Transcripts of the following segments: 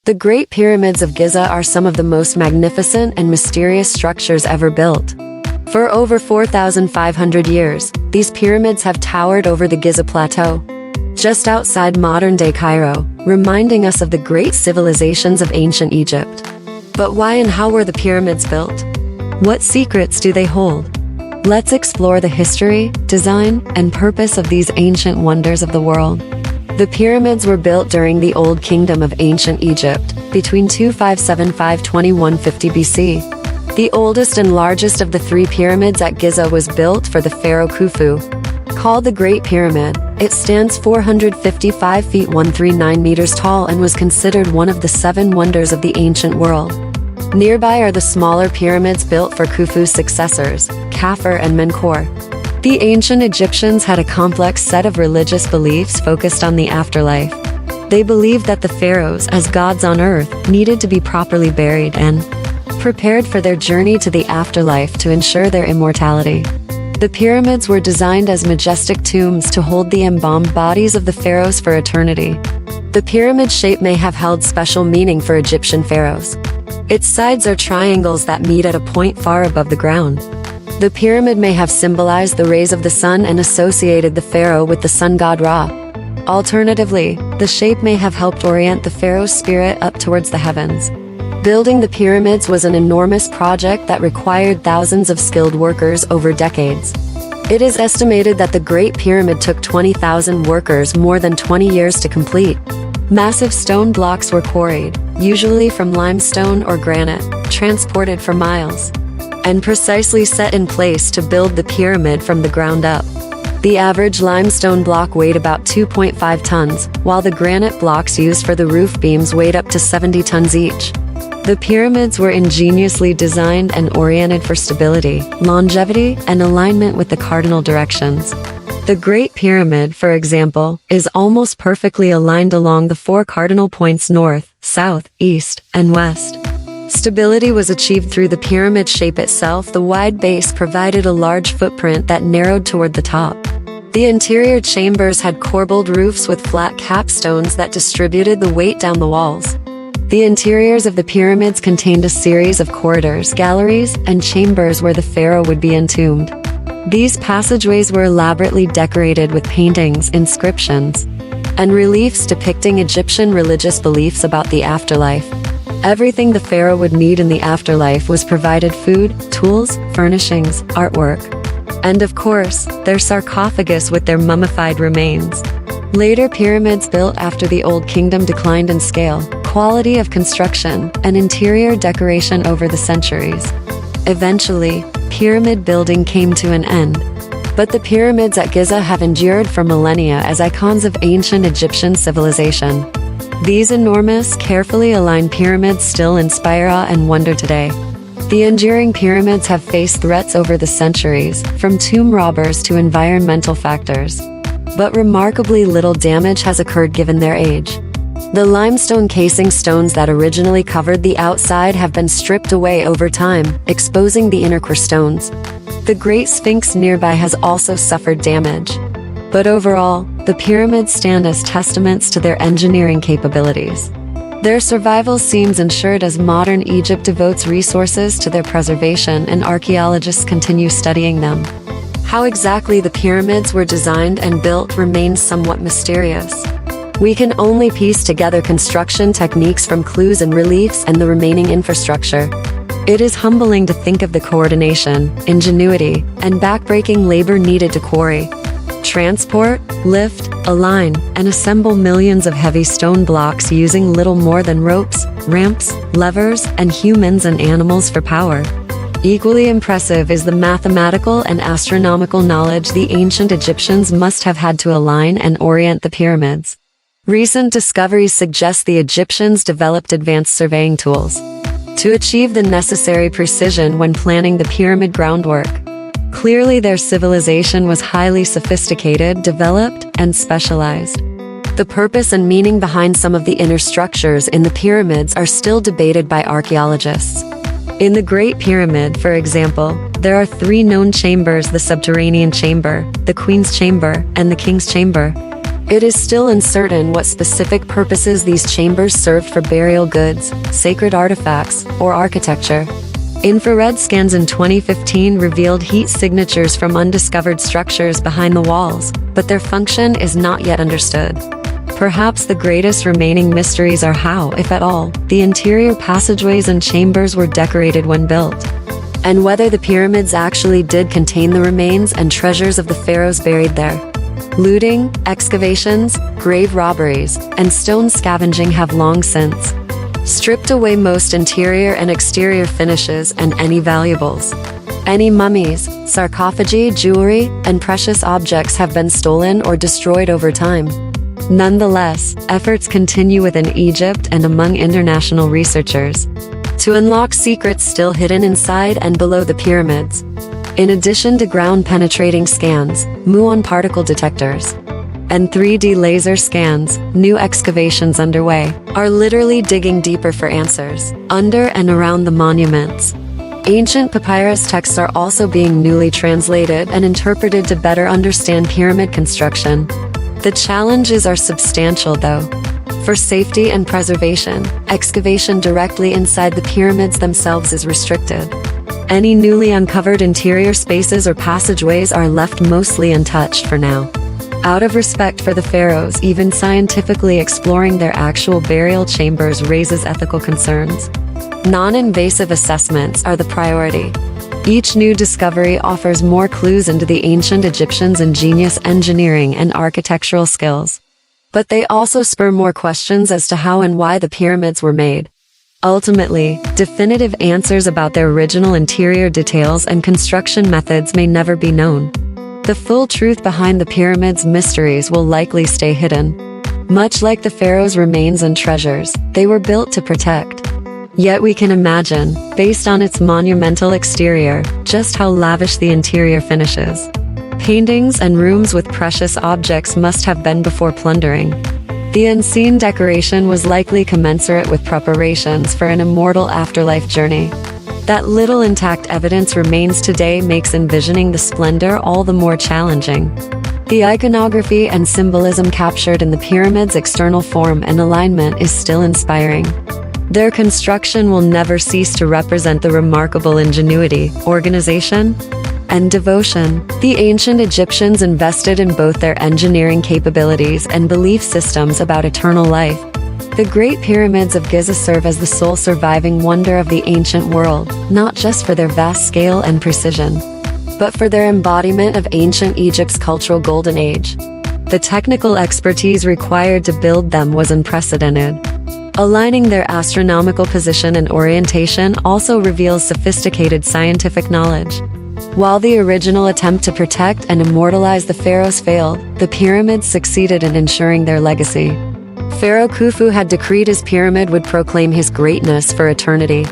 The Great Pyramids of Giza are some of the most magnificent and mysterious structures ever built. For over 4,500 years, these pyramids have towered over the Giza Plateau, just outside modern-day Cairo, reminding us of the great civilizations of ancient Egypt. But why and how were the pyramids built? What secrets do they hold? Let's explore the history, design, and purpose of these ancient wonders of the world. The pyramids were built during the Old Kingdom of ancient Egypt, between 2575–2150 BC. The oldest and largest of the three pyramids at Giza was built for the pharaoh Khufu. Called the Great Pyramid, it stands 455 feet 139 meters tall and was considered one of the seven wonders of the ancient world. Nearby are the smaller pyramids built for Khufu's successors, Khafre and Menkaure. The ancient Egyptians had a complex set of religious beliefs focused on the afterlife. They believed that the pharaohs, as gods on earth, needed to be properly buried and prepared for their journey to the afterlife to ensure their immortality. The pyramids were designed as majestic tombs to hold the embalmed bodies of the pharaohs for eternity. The pyramid shape may have held special meaning for Egyptian pharaohs. Its sides are triangles that meet at a point far above the ground. The pyramid may have symbolized the rays of the sun and associated the pharaoh with the sun god Ra. Alternatively, the shape may have helped orient the pharaoh's spirit up towards the heavens. Building the pyramids was an enormous project that required thousands of skilled workers over decades. It is estimated that the Great Pyramid took 20,000 workers more than 20 years to complete. Massive stone blocks were quarried, usually from limestone or granite, transported for miles, and precisely set in place to build the pyramid from the ground up. The average limestone block weighed about 2.5 tons, while the granite blocks used for the roof beams weighed up to 70 tons each. The pyramids were ingeniously designed and oriented for stability, longevity, and alignment with the cardinal directions. The Great Pyramid, for example, is almost perfectly aligned along the four cardinal points north, south, east, and west. Stability was achieved through the pyramid shape itself. The wide base provided a large footprint that narrowed toward the top. The interior chambers had corbelled roofs with flat capstones that distributed the weight down the walls. The interiors of the pyramids contained a series of corridors, galleries, and chambers where the pharaoh would be entombed. These passageways were elaborately decorated with paintings, inscriptions, and reliefs depicting Egyptian religious beliefs about the afterlife. Everything the pharaoh would need in the afterlife was provided: food, tools, furnishings, artwork, and of course, their sarcophagus with their mummified remains. Later pyramids built after the Old Kingdom declined in scale, quality of construction, and interior decoration over the centuries. Eventually, pyramid building came to an end. But the pyramids at Giza have endured for millennia as icons of ancient Egyptian civilization. These enormous, carefully aligned pyramids still inspire awe and wonder today. The enduring pyramids have faced threats over the centuries, from tomb robbers to environmental factors. But remarkably little damage has occurred given their age. The limestone casing stones that originally covered the outside have been stripped away over time, exposing the inner core stones. The Great Sphinx nearby has also suffered damage. But overall, the pyramids stand as testaments to their engineering capabilities. Their survival seems ensured as modern Egypt devotes resources to their preservation and archaeologists continue studying them. How exactly the pyramids were designed and built remains somewhat mysterious. We can only piece together construction techniques from clues and reliefs and the remaining infrastructure. It is humbling to think of the coordination, ingenuity, and backbreaking labor needed to quarry, transport, lift, align, and assemble millions of heavy stone blocks using little more than ropes, ramps, levers, and humans and animals for power. Equally impressive is the mathematical and astronomical knowledge the ancient Egyptians must have had to align and orient the pyramids. Recent discoveries suggest the Egyptians developed advanced surveying tools to achieve the necessary precision when planning the pyramid groundwork. Clearly, their civilization was highly sophisticated, developed, and specialized. The purpose and meaning behind some of the inner structures in the pyramids are still debated by archaeologists. In the Great Pyramid, for example, there are three known chambers: the subterranean chamber, the Queen's chamber, and the King's chamber. It is still uncertain what specific purposes these chambers served for burial goods, sacred artifacts, or architecture. Infrared scans in 2015 revealed heat signatures from undiscovered structures behind the walls, but their function is not yet understood. Perhaps the greatest remaining mysteries are how, if at all, the interior passageways and chambers were decorated when built, and whether the pyramids actually did contain the remains and treasures of the pharaohs buried there. Looting, excavations, grave robberies, and stone scavenging have long since stripped away most interior and exterior finishes and any valuables. Any mummies, sarcophagi, jewelry, and precious objects have been stolen or destroyed over time. Nonetheless, efforts continue within Egypt and among international researchers to unlock secrets still hidden inside and below the pyramids. In addition to ground-penetrating scans, muon particle detectors, and 3D laser scans, new excavations underway are literally digging deeper for answers under and around the monuments. Ancient papyrus texts are also being newly translated and interpreted to better understand pyramid construction. The challenges are substantial, though. For safety and preservation, excavation directly inside the pyramids themselves is restricted. Any newly uncovered interior spaces or passageways are left mostly untouched for now. Out of respect for the pharaohs, even scientifically exploring their actual burial chambers raises ethical concerns. Non-invasive assessments are the priority. Each new discovery offers more clues into the ancient Egyptians' ingenious engineering and architectural skills. But they also spur more questions as to how and why the pyramids were made. Ultimately, definitive answers about their original interior details and construction methods may never be known. The full truth behind the pyramids' mysteries will likely stay hidden. Much like the pharaohs' remains and treasures, they were built to protect. Yet we can imagine, based on its monumental exterior, just how lavish the interior finishes. Paintings and rooms with precious objects must have been before plundering. The unseen decoration was likely commensurate with preparations for an immortal afterlife journey. That little intact evidence remains today makes envisioning the splendor all the more challenging. The iconography and symbolism captured in the pyramids' external form and alignment is still inspiring. Their construction will never cease to represent the remarkable ingenuity, organization, and devotion the ancient Egyptians invested in both their engineering capabilities and belief systems about eternal life. The Great Pyramids of Giza serve as the sole surviving wonder of the ancient world, not just for their vast scale and precision, but for their embodiment of ancient Egypt's cultural golden age. The technical expertise required to build them was unprecedented. Aligning their astronomical position and orientation also reveals sophisticated scientific knowledge. While the original attempt to protect and immortalize the pharaohs failed, the pyramids succeeded in ensuring their legacy. Pharaoh Khufu had decreed his pyramid would proclaim his greatness for eternity.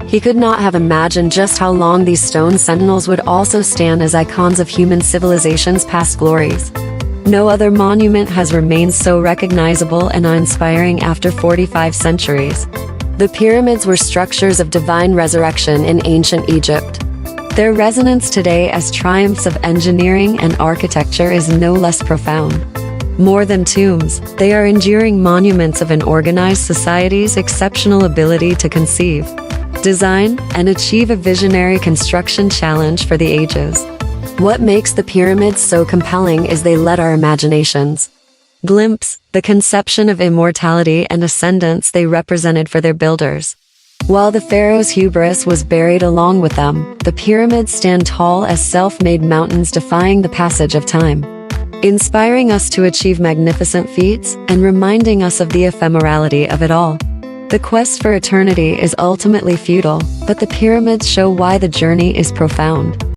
He could not have imagined just how long these stone sentinels would also stand as icons of human civilization's past glories. No other monument has remained so recognizable and inspiring after 45 centuries. The pyramids were structures of divine resurrection in ancient Egypt. Their resonance today as triumphs of engineering and architecture is no less profound. More than tombs, they are enduring monuments of an organized society's exceptional ability to conceive, design, and achieve a visionary construction challenge for the ages. What makes the pyramids so compelling is they let our imaginations glimpse the conception of immortality and ascendance they represented for their builders. While the pharaoh's hubris was buried along with them, the pyramids stand tall as self-made mountains defying the passage of time, inspiring us to achieve magnificent feats and reminding us of the ephemerality of it all. The quest for eternity is ultimately futile, but the pyramids show why the journey is profound.